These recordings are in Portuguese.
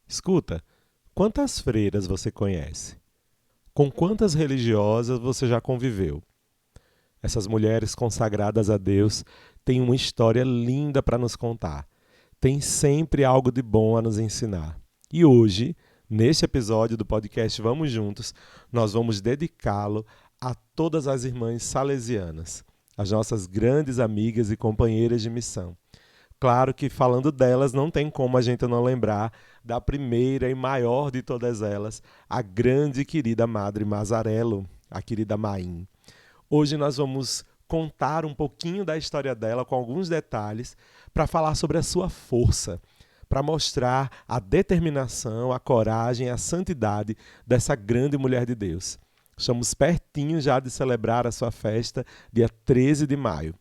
Escuta, quantas freiras você conhece? Com quantas religiosas você já conviveu? Essas mulheres consagradas a Deus têm uma história linda para nos contar. Tem sempre algo de bom a nos ensinar. E hoje, neste episódio do podcast Vamos Juntos, nós vamos dedicá-lo a todas as irmãs salesianas, as nossas grandes amigas e companheiras de missão. Claro que falando delas, não tem como a gente não lembrar da primeira e maior de todas elas, a grande e querida Madre Mazarello, a querida Maim. Hoje nós vamos contar um pouquinho da história dela com alguns detalhes para falar sobre a sua força, para mostrar a determinação, a coragem, a santidade dessa grande mulher de Deus. Estamos pertinho já de celebrar a sua festa, dia 13 de maio.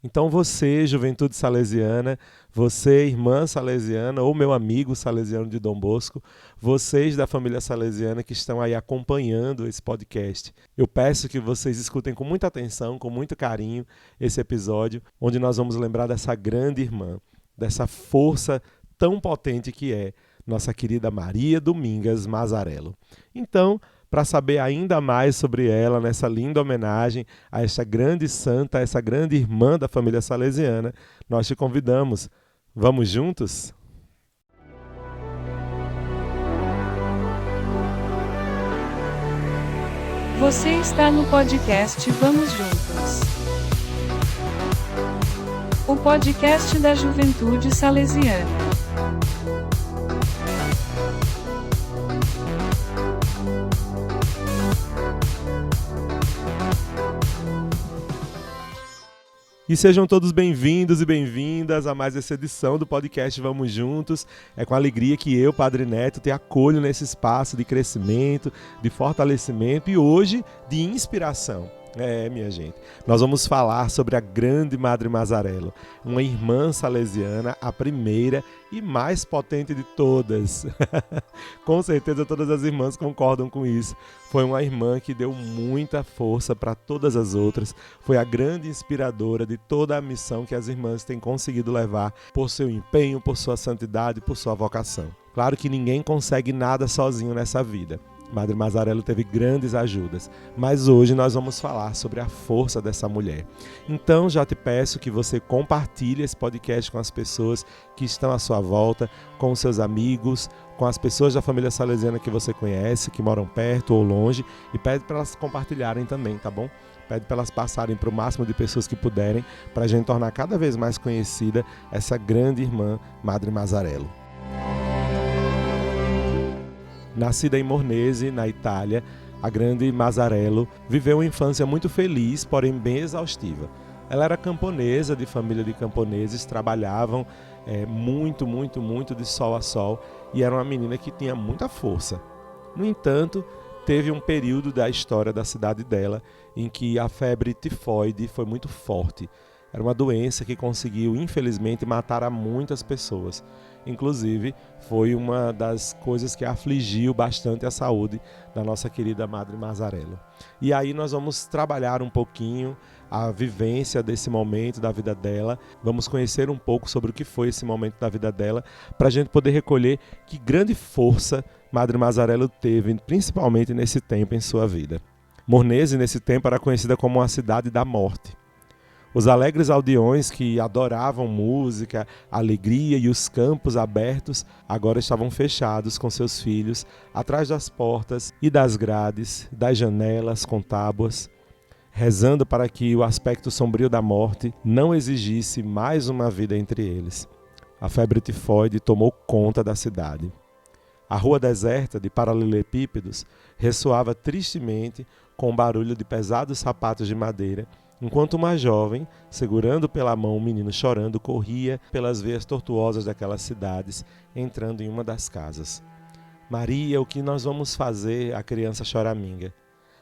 Então você, Juventude Salesiana, você, irmã salesiana ou meu amigo salesiano de Dom Bosco, vocês da família salesiana que estão aí acompanhando esse podcast, eu peço que vocês escutem com muita atenção, com muito carinho esse episódio, onde nós vamos lembrar dessa grande irmã, dessa força tão potente que é nossa querida Maria Domingas Mazarello. Então, para saber ainda mais sobre ela, nessa linda homenagem a essa grande santa, a essa grande irmã da família salesiana, nós te convidamos. Vamos juntos? Você está no podcast Vamos Juntos. O podcast da Juventude Salesiana. E sejam todos bem-vindos e bem-vindas a mais essa edição do podcast Vamos Juntos. É com alegria que eu, Padre Neto, te acolho nesse espaço de crescimento, de fortalecimento e hoje de inspiração. Minha gente, nós vamos falar sobre a grande Madre Mazarello, uma irmã salesiana, a primeira e mais potente de todas. Com certeza todas as irmãs concordam com isso. Foi uma irmã que deu muita força para todas as outras, foi a grande inspiradora de toda a missão que as irmãs têm conseguido levar por seu empenho, por sua santidade, por sua vocação. Claro que ninguém consegue nada sozinho nessa vida. Madre Mazarello teve grandes ajudas, mas hoje nós vamos falar sobre a força dessa mulher. Então já te peço que você compartilhe esse podcast com as pessoas que estão à sua volta, com os seus amigos, com as pessoas da família salesiana que você conhece, que moram perto ou longe, e pede para elas compartilharem também, tá bom? Pede para elas passarem para o máximo de pessoas que puderem, para a gente tornar cada vez mais conhecida essa grande irmã, Madre Mazarello. Nascida em Mornese, na Itália, a grande Mazarello viveu uma infância muito feliz, porém bem exaustiva. Ela era camponesa, de família de camponeses, trabalhavam muito de sol a sol e era uma menina que tinha muita força. No entanto, teve um período da história da cidade dela em que a febre tifoide foi muito forte. Era uma doença que conseguiu, infelizmente, matar a muitas pessoas. Inclusive, foi uma das coisas que afligiu bastante a saúde da nossa querida Madre Mazarello. E aí nós vamos trabalhar um pouquinho a vivência desse momento da vida dela. Vamos conhecer um pouco sobre o que foi esse momento da vida dela, para a gente poder recolher que grande força Madre Mazarello teve, principalmente nesse tempo em sua vida. Mornese, nesse tempo, era conhecida como a cidade da morte. Os alegres aldeões que adoravam música, alegria e os campos abertos agora estavam fechados com seus filhos atrás das portas e das grades, das janelas com tábuas, rezando para que o aspecto sombrio da morte não exigisse mais uma vida entre eles. A febre tifoide tomou conta da cidade. A rua deserta de paralelepípedos ressoava tristemente com o barulho de pesados sapatos de madeira, enquanto uma jovem, segurando pela mão um menino chorando, corria pelas veias tortuosas daquelas cidades, entrando em uma das casas. Maria, o que nós vamos fazer? A criança choraminga.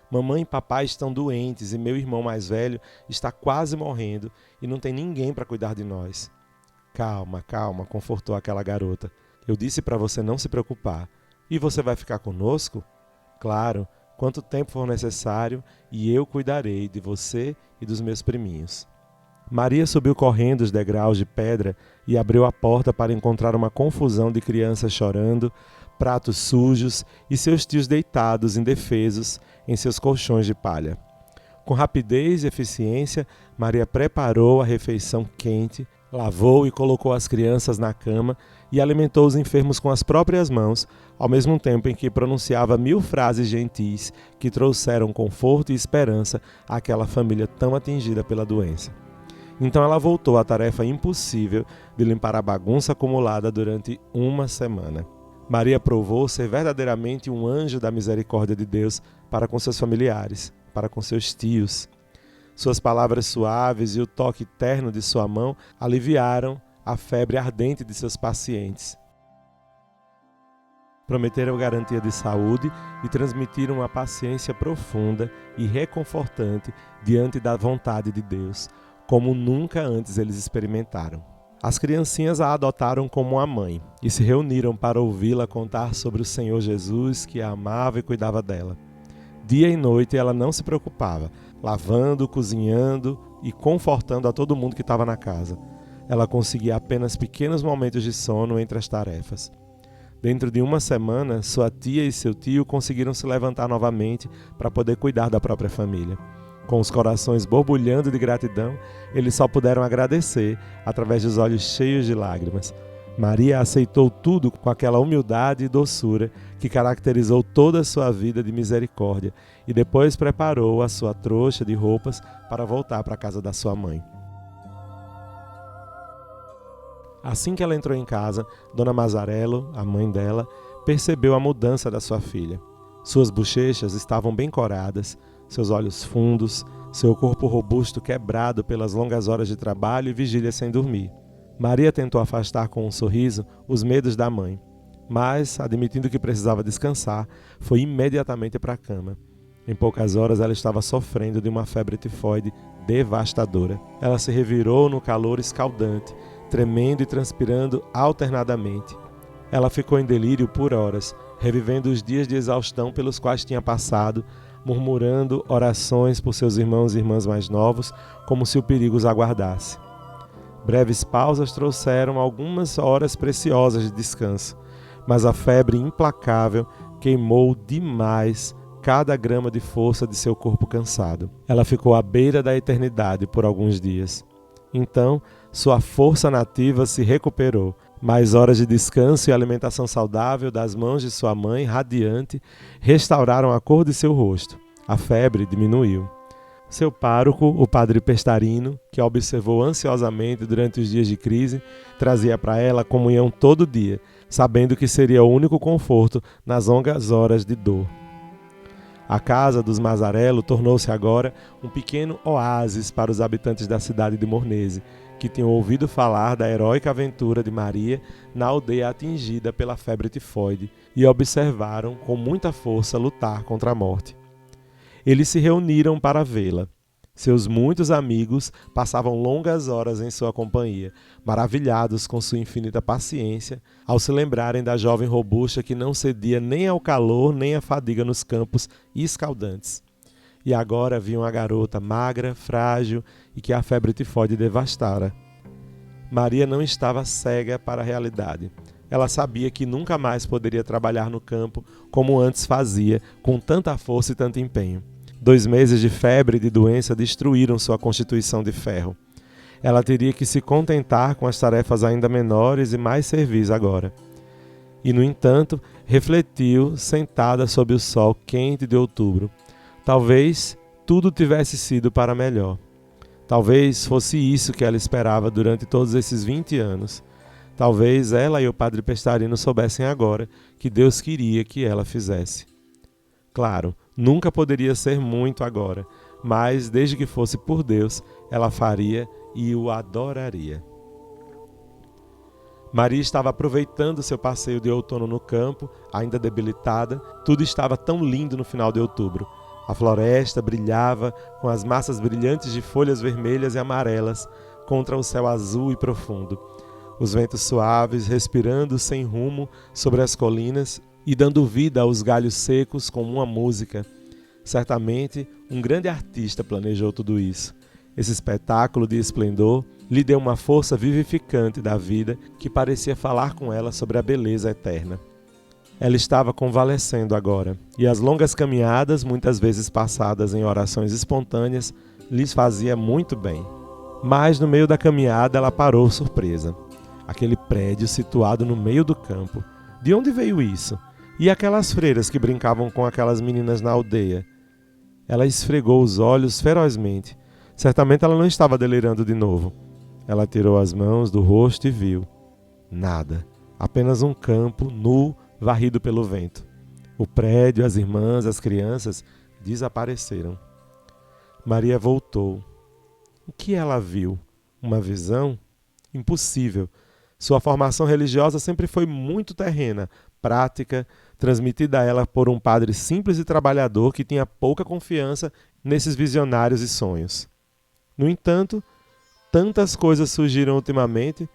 Mamãe e papai estão doentes e meu irmão mais velho está quase morrendo e não tem ninguém para cuidar de nós. Calma, calma, confortou aquela garota. Eu disse para você não se preocupar. E você vai ficar conosco? Claro. Quanto tempo for necessário, e eu cuidarei de você e dos meus priminhos. Maria subiu correndo os degraus de pedra e abriu a porta para encontrar uma confusão de crianças chorando, pratos sujos e seus tios deitados indefesos em seus colchões de palha. Com rapidez e eficiência, Maria preparou a refeição quente, lavou e colocou as crianças na cama e alimentou os enfermos com as próprias mãos, ao mesmo tempo em que pronunciava 1000 frases gentis que trouxeram conforto e esperança àquela família tão atingida pela doença. Então ela voltou à tarefa impossível de limpar a bagunça acumulada durante uma semana. Maria provou ser verdadeiramente um anjo da misericórdia de Deus para com seus familiares, para com seus tios. Suas palavras suaves e o toque terno de sua mão aliviaram a febre ardente de seus pacientes. Prometeram garantia de saúde e transmitiram uma paciência profunda e reconfortante diante da vontade de Deus, como nunca antes eles experimentaram. As criancinhas a adotaram como uma mãe e se reuniram para ouvi-la contar sobre o Senhor Jesus que a amava e cuidava dela. Dia e noite ela não se preocupava, lavando, cozinhando e confortando a todo mundo que estava na casa. Ela conseguia apenas pequenos momentos de sono entre as tarefas. Dentro de uma semana, sua tia e seu tio conseguiram se levantar novamente para poder cuidar da própria família. Com os corações borbulhando de gratidão, eles só puderam agradecer através dos olhos cheios de lágrimas. Maria aceitou tudo com aquela humildade e doçura que caracterizou toda a sua vida de misericórdia e depois preparou a sua trouxa de roupas para voltar para a casa da sua mãe. Assim que ela entrou em casa, Dona Mazarello, a mãe dela, percebeu a mudança da sua filha. Suas bochechas estavam bem coradas, seus olhos fundos, seu corpo robusto quebrado pelas longas horas de trabalho e vigília sem dormir. Maria tentou afastar com um sorriso os medos da mãe, mas, admitindo que precisava descansar, foi imediatamente para a cama. Em poucas horas ela estava sofrendo de uma febre tifoide devastadora. Ela se revirou no calor escaldante, tremendo e transpirando alternadamente. Ela ficou em delírio por horas, revivendo os dias de exaustão pelos quais tinha passado, murmurando orações por seus irmãos e irmãs mais novos, como se o perigo os aguardasse. Breves pausas trouxeram algumas horas preciosas de descanso, mas a febre implacável queimou demais cada grama de força de seu corpo cansado. Ela ficou à beira da eternidade por alguns dias. Então, sua força nativa se recuperou. Mais horas de descanso e alimentação saudável das mãos de sua mãe, radiante, restauraram a cor de seu rosto. A febre diminuiu. Seu pároco, o padre Pestarino, que a observou ansiosamente durante os dias de crise, trazia para ela comunhão todo dia, sabendo que seria o único conforto nas longas horas de dor. A casa dos Mazarello tornou-se agora um pequeno oásis para os habitantes da cidade de Mornese, que tinham ouvido falar da heróica aventura de Maria na aldeia atingida pela febre tifoide e observaram com muita força lutar contra a morte. Eles se reuniram para vê-la. Seus muitos amigos passavam longas horas em sua companhia, maravilhados com sua infinita paciência, ao se lembrarem da jovem robusta que não cedia nem ao calor nem à fadiga nos campos escaldantes. E agora viam a garota magra, frágil e que a febre tifoide devastara. Maria não estava cega para a realidade. Ela sabia que nunca mais poderia trabalhar no campo como antes fazia, com tanta força e tanto empenho. 2 meses de febre e de doença destruíram sua constituição de ferro. Ela teria que se contentar com as tarefas ainda menores e mais servis agora. E, no entanto, refletiu, sentada sob o sol quente de outubro. Talvez tudo tivesse sido para melhor. Talvez fosse isso que ela esperava durante todos esses 20 anos. Talvez ela e o padre Pestarino soubessem agora que Deus queria que ela fizesse. Claro, nunca poderia ser muito agora, mas desde que fosse por Deus, ela faria e o adoraria. Maria estava aproveitando seu passeio de outono no campo, ainda debilitada. Tudo estava tão lindo no final de outubro. A floresta brilhava com as massas brilhantes de folhas vermelhas e amarelas contra o céu azul e profundo. Os ventos suaves respirando sem rumo sobre as colinas e dando vida aos galhos secos como uma música. Certamente, um grande artista planejou tudo isso. Esse espetáculo de esplendor lhe deu uma força vivificante da vida que parecia falar com ela sobre a beleza eterna. Ela estava convalescendo agora, e as longas caminhadas, muitas vezes passadas em orações espontâneas, lhes fazia muito bem. Mas no meio da caminhada ela parou surpresa. Aquele prédio situado no meio do campo. De onde veio isso? E aquelas freiras que brincavam com aquelas meninas na aldeia? Ela esfregou os olhos ferozmente. Certamente ela não estava delirando de novo. Ela tirou as mãos do rosto e viu. Nada. Apenas um campo nu, varrido pelo vento. O prédio, as irmãs, as crianças desapareceram. Maria voltou. O que ela viu? Uma visão? Impossível. Sua formação religiosa sempre foi muito terrena, prática, transmitida a ela por um padre simples e trabalhador que tinha pouca confiança nesses visionários e sonhos. No entanto, tantas coisas surgiram ultimamente,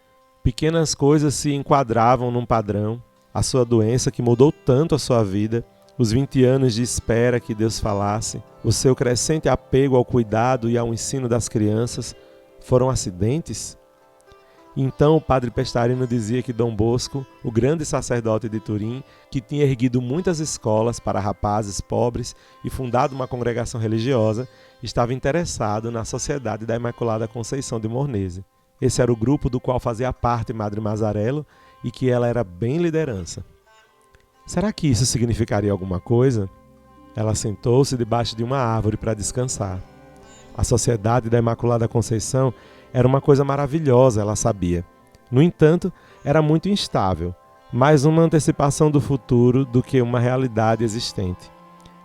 pequenas coisas se enquadravam num padrão, a sua doença que mudou tanto a sua vida, os 20 anos de espera que Deus falasse, o seu crescente apego ao cuidado e ao ensino das crianças, foram acidentes? Então o padre Pestarino dizia que Dom Bosco, o grande sacerdote de Turim, que tinha erguido muitas escolas para rapazes pobres e fundado uma congregação religiosa, estava interessado na Sociedade da Imaculada Conceição de Mornese. Esse era o grupo do qual fazia parte Madre Mazzarello e que ela era bem liderança. Será que isso significaria alguma coisa? Ela sentou-se debaixo de uma árvore para descansar. A Sociedade da Imaculada Conceição era uma coisa maravilhosa, ela sabia. No entanto, era muito instável, mais uma antecipação do futuro do que uma realidade existente.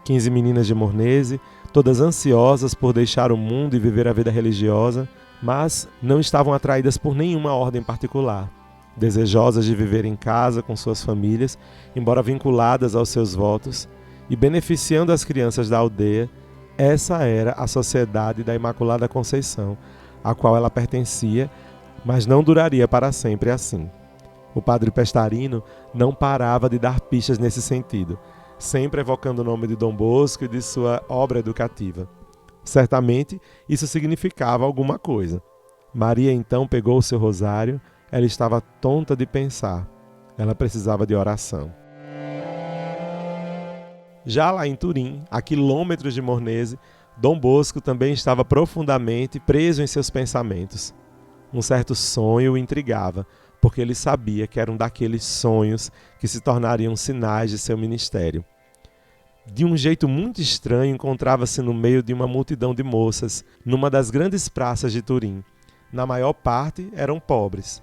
15 meninas de Mornese, todas ansiosas por deixar o mundo e viver a vida religiosa, mas não estavam atraídas por nenhuma ordem particular. Desejosas de viver em casa com suas famílias, embora vinculadas aos seus votos, e beneficiando as crianças da aldeia, essa era a Sociedade da Imaculada Conceição, a qual ela pertencia, mas não duraria para sempre assim. O padre Pestarino não parava de dar pistas nesse sentido, sempre evocando o nome de Dom Bosco e de sua obra educativa. Certamente, isso significava alguma coisa. Maria então pegou o seu rosário, ela estava tonta de pensar. Ela precisava de oração. Já lá em Turim, a quilômetros de Mornese, Dom Bosco também estava profundamente preso em seus pensamentos. Um certo sonho o intrigava, porque ele sabia que era um daqueles sonhos que se tornariam sinais de seu ministério. De um jeito muito estranho, encontrava-se no meio de uma multidão de moças, numa das grandes praças de Turim. Na maior parte eram pobres.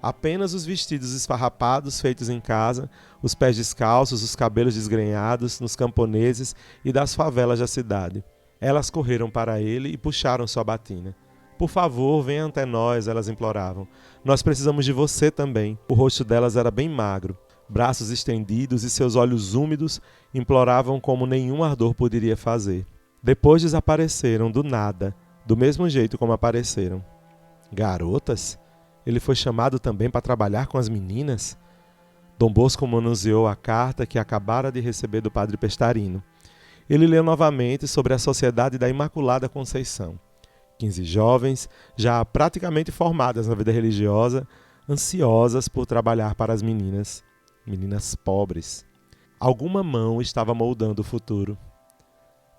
Apenas os vestidos esfarrapados feitos em casa, os pés descalços, os cabelos desgrenhados nos camponeses e das favelas da cidade. Elas correram para ele e puxaram sua batina. Por favor, venha até nós, elas imploravam. Nós precisamos de você também. O rosto delas era bem magro. Braços estendidos e seus olhos úmidos imploravam como nenhum ardor poderia fazer. Depois desapareceram do nada, do mesmo jeito como apareceram. Garotas? Ele foi chamado também para trabalhar com as meninas? Dom Bosco manuseou a carta que acabara de receber do padre Pestarino. Ele leu novamente sobre a Sociedade da Imaculada Conceição. 15 jovens, já praticamente formadas na vida religiosa, ansiosas por trabalhar para as meninas. Meninas pobres. Alguma mão estava moldando o futuro.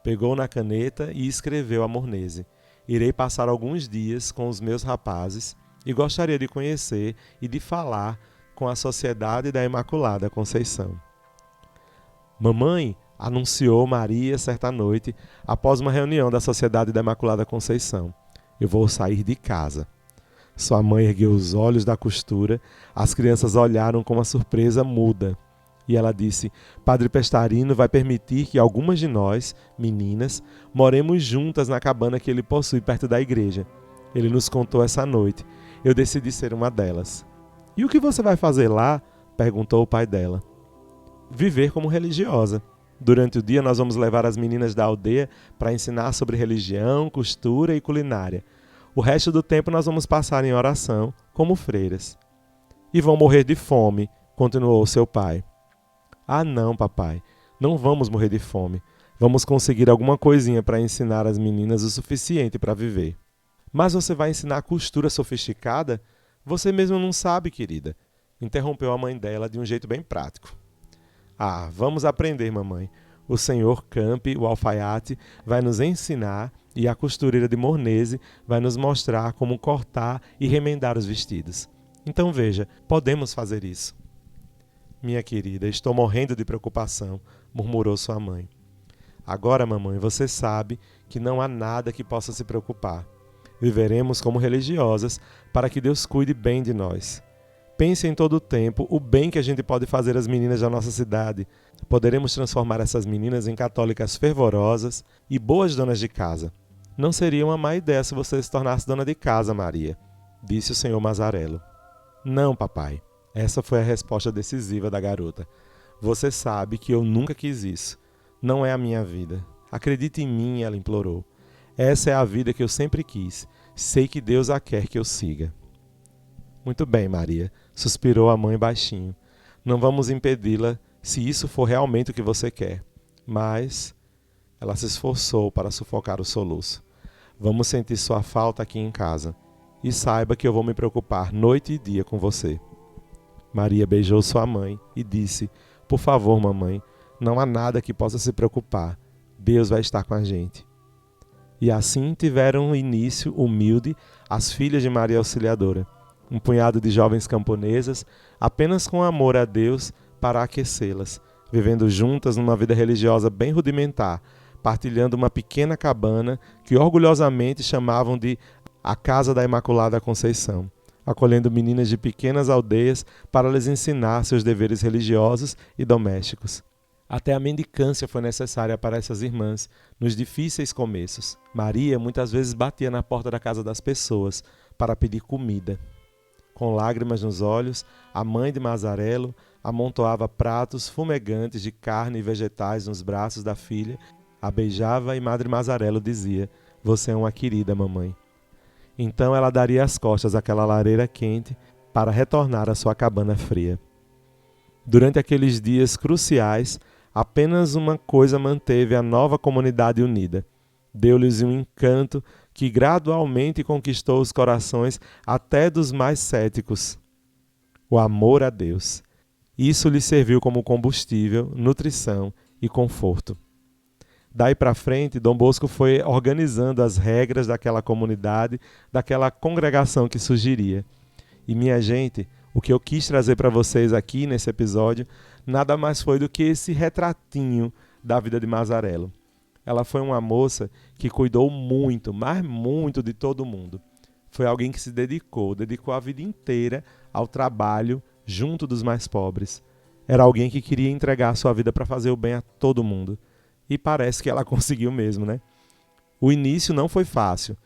Pegou na caneta e escreveu a Mornese. Irei passar alguns dias com os meus rapazes e gostaria de conhecer e de falar com a Sociedade da Imaculada Conceição. Mamãe, anunciou Maria certa noite, após uma reunião da Sociedade da Imaculada Conceição. Eu vou sair de casa. Sua mãe ergueu os olhos da costura, as crianças olharam com uma surpresa muda. E ela disse, Padre Pestarino vai permitir que algumas de nós, meninas, moremos juntas na cabana que ele possui perto da igreja. Ele nos contou essa noite. Eu decidi ser uma delas. E o que você vai fazer lá? Perguntou o pai dela. Viver como religiosa. Durante o dia nós vamos levar as meninas da aldeia para ensinar sobre religião, costura e culinária. O resto do tempo nós vamos passar em oração, como freiras. E vão morrer de fome, continuou seu pai. Ah não, papai, não vamos morrer de fome. Vamos conseguir alguma coisinha para ensinar as meninas o suficiente para viver. Mas você vai ensinar costura sofisticada? Você mesmo não sabe, querida, interrompeu a mãe dela de um jeito bem prático. Ah, vamos aprender, mamãe. O senhor Camp, o alfaiate, vai nos ensinar e a costureira de Mornese vai nos mostrar como cortar e remendar os vestidos. Então veja, podemos fazer isso. Minha querida, estou morrendo de preocupação, murmurou sua mãe. Agora, mamãe, você sabe que não há nada que possa se preocupar. Viveremos como religiosas para que Deus cuide bem de nós. Pense em todo o tempo o bem que a gente pode fazer às meninas da nossa cidade. Poderemos transformar essas meninas em católicas fervorosas e boas donas de casa. Não seria uma má ideia se você se tornasse dona de casa, Maria, disse o senhor Mazzarello. Não, papai. Essa foi a resposta decisiva da garota. Você sabe que eu nunca quis isso. Não é a minha vida. Acredite em mim, ela implorou. Essa é a vida que eu sempre quis. Sei que Deus a quer que eu siga. Muito bem, Maria, suspirou a mãe baixinho. Não vamos impedi-la se isso for realmente o que você quer. Mas ela se esforçou para sufocar o soluço. Vamos sentir sua falta aqui em casa. E saiba que eu vou me preocupar noite e dia com você. Maria beijou sua mãe e disse, por favor, mamãe, não há nada que possa se preocupar. Deus vai estar com a gente. E assim tiveram início humilde as filhas de Maria Auxiliadora. Um punhado de jovens camponesas, apenas com amor a Deus para aquecê-las, vivendo juntas numa vida religiosa bem rudimentar, partilhando uma pequena cabana que orgulhosamente chamavam de a Casa da Imaculada Conceição, acolhendo meninas de pequenas aldeias para lhes ensinar seus deveres religiosos e domésticos. Até a mendicância foi necessária para essas irmãs, nos difíceis começos. Maria muitas vezes batia na porta da casa das pessoas para pedir comida. Com lágrimas nos olhos, a mãe de Mazzarello amontoava pratos fumegantes de carne e vegetais nos braços da filha, a beijava e Madre Mazzarello dizia, você é uma querida, mamãe. Então ela daria as costas àquela lareira quente para retornar à sua cabana fria. Durante aqueles dias cruciais, apenas uma coisa manteve a nova comunidade unida. Deu-lhes um encanto que gradualmente conquistou os corações até dos mais céticos. O amor a Deus. Isso lhe serviu como combustível, nutrição e conforto. Daí para frente, Dom Bosco foi organizando as regras daquela comunidade, daquela congregação que surgiria. E minha gente, o que eu quis trazer para vocês aqui nesse episódio, nada mais foi do que esse retratinho da vida de Mazzarello. Ela foi uma moça que cuidou muito, mas muito de todo mundo. Foi alguém que se dedicou a vida inteira ao trabalho junto dos mais pobres. Era alguém que queria entregar sua vida para fazer o bem a todo mundo. E parece que ela conseguiu mesmo, né? O início não foi fácil.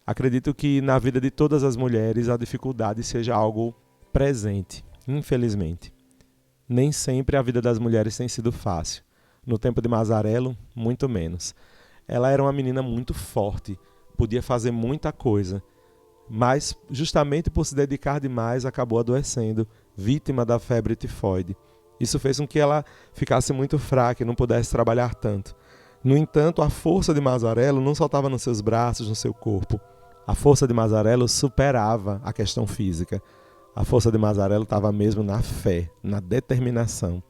Acredito que na vida de todas as mulheres a dificuldade seja algo presente, infelizmente. Nem sempre a vida das mulheres tem sido fácil. No tempo de Mazzarello, muito menos. Ela era uma menina muito forte, podia fazer muita coisa, mas justamente por se dedicar demais acabou adoecendo, vítima da febre tifoide. Isso fez com que ela ficasse muito fraca e não pudesse trabalhar tanto. No entanto, a força de Mazzarello não só estava nos seus braços, no seu corpo. A força de Mazzarello superava a questão física. A força de Mazzarello estava mesmo na fé, na determinação.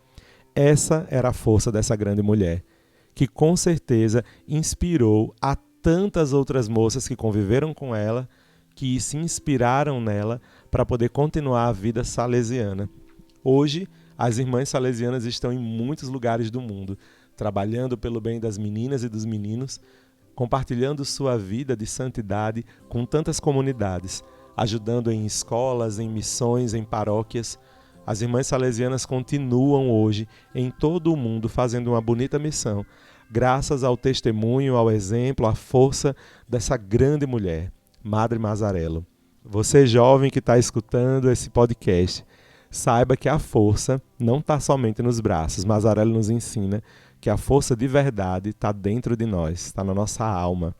Essa era a força dessa grande mulher, que com certeza inspirou a tantas outras moças que conviveram com ela, que se inspiraram nela para poder continuar a vida salesiana. Hoje, as irmãs salesianas estão em muitos lugares do mundo, trabalhando pelo bem das meninas e dos meninos, compartilhando sua vida de santidade com tantas comunidades, ajudando em escolas, em missões, em paróquias. As irmãs salesianas continuam hoje em todo o mundo fazendo uma bonita missão, graças ao testemunho, ao exemplo, à força dessa grande mulher, Madre Mazzarello. Você jovem que está escutando esse podcast, saiba que a força não está somente nos braços. Mazzarello nos ensina que a força de verdade está dentro de nós, está na nossa alma.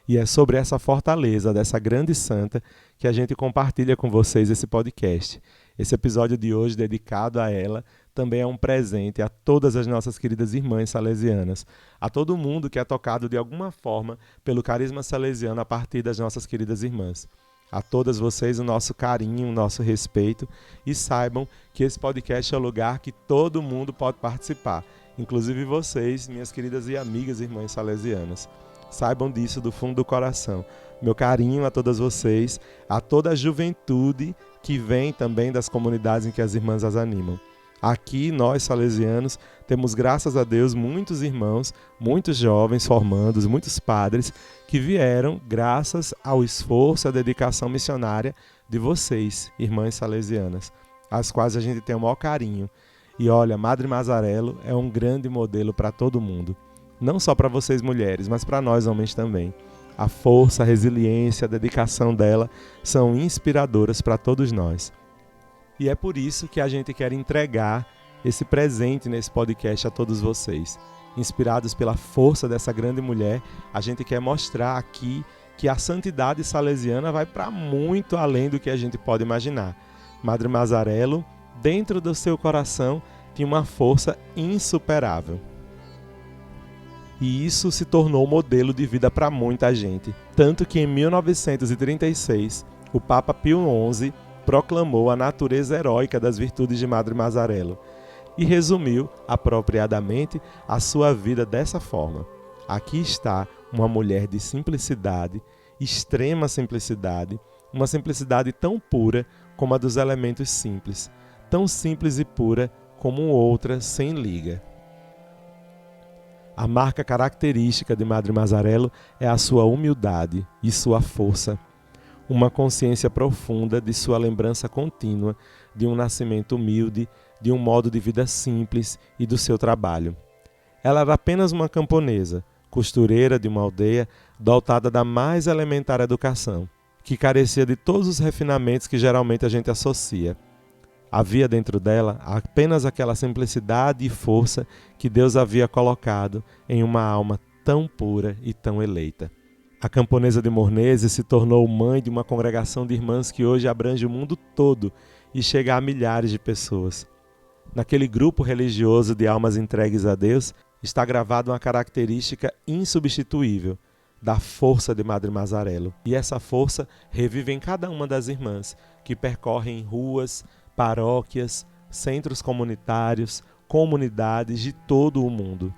E é sobre essa fortaleza dessa grande santa que a gente compartilha com vocês esse podcast. Esse episódio de hoje, dedicado a ela, também é um presente a todas as nossas queridas irmãs salesianas, a todo mundo que é tocado de alguma forma pelo carisma salesiano a partir das nossas queridas irmãs. A todas vocês o nosso carinho, o nosso respeito, e saibam que esse podcast é o lugar que todo mundo pode participar, inclusive vocês, minhas queridas e amigas irmãs salesianas. Saibam disso do fundo do coração. Meu carinho a todas vocês, a toda a juventude que vem também das comunidades em que as irmãs as animam. Aqui, nós salesianos, temos, graças a Deus, muitos irmãos, muitos jovens formandos, muitos padres que vieram graças ao esforço e à dedicação missionária de vocês, irmãs salesianas, às quais a gente tem o maior carinho. E olha, Madre Mazarello é um grande modelo para todo mundo. Não só para vocês mulheres, mas para nós homens também. A força, a resiliência, a dedicação dela são inspiradoras para todos nós. E é por isso que a gente quer entregar esse presente nesse podcast a todos vocês. Inspirados pela força dessa grande mulher, a gente quer mostrar aqui que a santidade salesiana vai para muito além do que a gente pode imaginar. Madre Mazarello, dentro do seu coração, tinha uma força insuperável. E isso se tornou modelo de vida para muita gente. Tanto que em 1936, o Papa Pio XI proclamou a natureza heróica das virtudes de Madre Mazarello e resumiu apropriadamente a sua vida dessa forma. Aqui está uma mulher de simplicidade, extrema simplicidade, uma simplicidade tão pura como a dos elementos simples, tão simples e pura como outra sem liga. A marca característica de Madre Mazarello é a sua humildade e sua força. Uma consciência profunda de sua lembrança contínua de um nascimento humilde, de um modo de vida simples e do seu trabalho. Ela era apenas uma camponesa, costureira de uma aldeia dotada da mais elementar educação, que carecia de todos os refinamentos que geralmente a gente associa. Havia dentro dela apenas aquela simplicidade e força que Deus havia colocado em uma alma tão pura e tão eleita. A camponesa de Mornese se tornou mãe de uma congregação de irmãs que hoje abrange o mundo todo e chega a milhares de pessoas. Naquele grupo religioso de almas entregues a Deus está gravada uma característica insubstituível da força de Madre Mazarello. E essa força revive em cada uma das irmãs que percorrem ruas, paróquias, centros comunitários, comunidades de todo o mundo.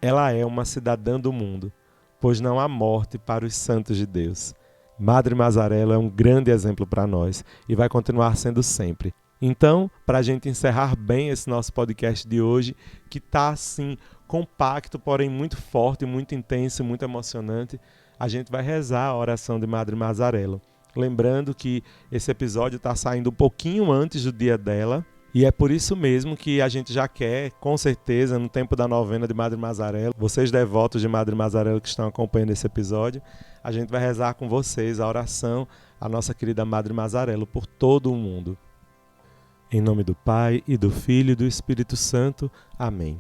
Ela é uma cidadã do mundo, pois não há morte para os santos de Deus. Madre Mazarello é um grande exemplo para nós e vai continuar sendo sempre. Então, para a gente encerrar bem esse nosso podcast de hoje, que está assim, compacto, porém muito forte, muito intenso, muito emocionante, a gente vai rezar a oração de Madre Mazarello. Lembrando que esse episódio está saindo um pouquinho antes do dia dela, e é por isso mesmo que a gente já quer, com certeza, no tempo da novena de Madre Mazarello, vocês devotos de Madre Mazarello que estão acompanhando esse episódio, a gente vai rezar com vocês a oração à nossa querida Madre Mazarello por todo o mundo. Em nome do Pai, e do Filho e do Espírito Santo. Amém.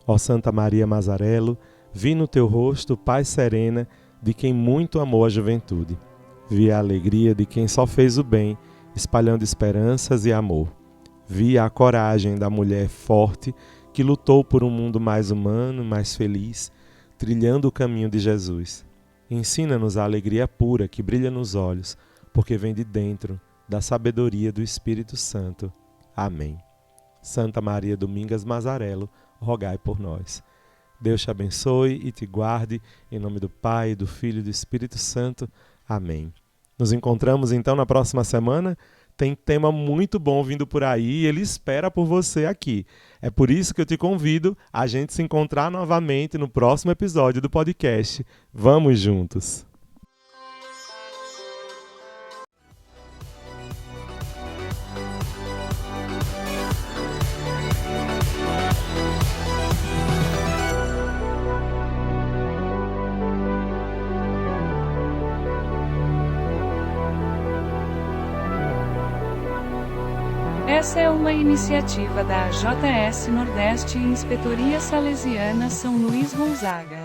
Ó Santa Maria Mazarello, vi no teu rosto paz serena de quem muito amou a juventude. Vi a alegria de quem só fez o bem, espalhando esperanças e amor. Vi a coragem da mulher forte que lutou por um mundo mais humano, mais feliz, trilhando o caminho de Jesus. Ensina-nos a alegria pura que brilha nos olhos, porque vem de dentro, da sabedoria do Espírito Santo. Amém. Santa Maria Domingas Mazarello, rogai por nós. Deus te abençoe e te guarde, em nome do Pai, do Filho e do Espírito Santo. Amém. Nos encontramos então na próxima semana. Tem tema muito bom vindo por aí e ele espera por você aqui. É por isso que eu te convido a gente se encontrar novamente no próximo episódio do podcast. Vamos juntos! Essa é uma iniciativa da JS Nordeste e Inspetoria Salesiana São Luís Gonzaga.